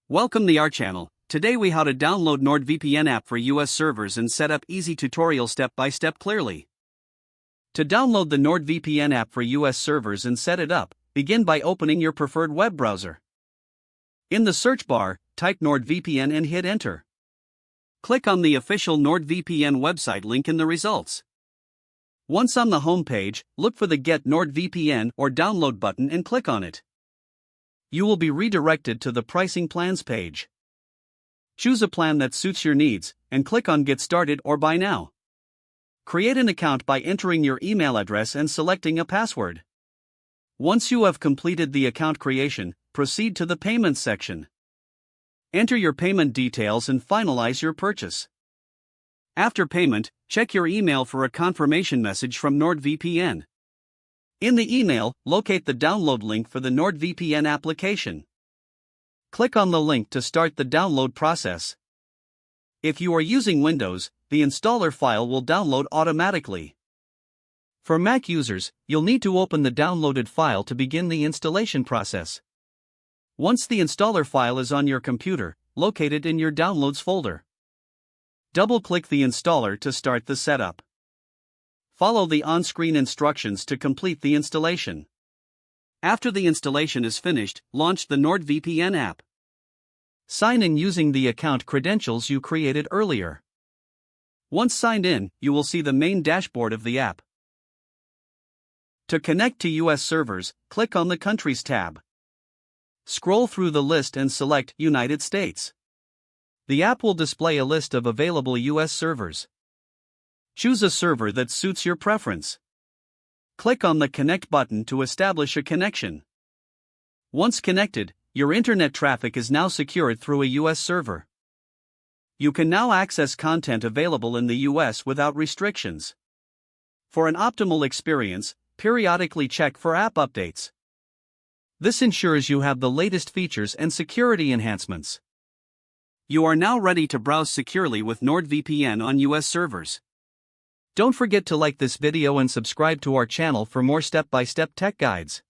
Welcome to our channel. Today we how to download NordVPN app for US servers and set up easy tutorial step by step clearly. To download the NordVPN app for US servers and set it up, begin by opening your preferred web browser. In the search bar, type NordVPN and hit enter. Click on the official NordVPN website link in the results. Once on the home page, look for the Get NordVPN or Download button and click on it. You will be redirected to the Pricing Plans page. Choose a plan that suits your needs, and click on Get Started or Buy Now. Create an account by entering your email address and selecting a password. Once you have completed the account creation, proceed to the Payments section. Enter your payment details and finalize your purchase. After payment, check your email for a confirmation message from NordVPN. In the email, locate the download link for the NordVPN application. Click on the link to start the download process. If you are using Windows, the installer file will download automatically. For Mac users, you'll need to open the downloaded file to begin the installation process. Once the installer file is on your computer, locate it in your Downloads folder. Double-click the installer to start the setup. Follow the on-screen instructions to complete the installation. After the installation is finished, launch the NordVPN app. Sign in using the account credentials you created earlier. Once signed in, you will see the main dashboard of the app. To connect to US servers, click on the Countries tab. Scroll through the list and select United States. The app will display a list of available US servers. Choose a server that suits your preference. Click on the Connect button to establish a connection. Once connected, your internet traffic is now secured through a US server. You can now access content available in the US without restrictions. For an optimal experience, periodically check for app updates. This ensures you have the latest features and security enhancements. You are now ready to browse securely with NordVPN on US servers. Don't forget to like this video and subscribe to our channel for more step-by-step tech guides.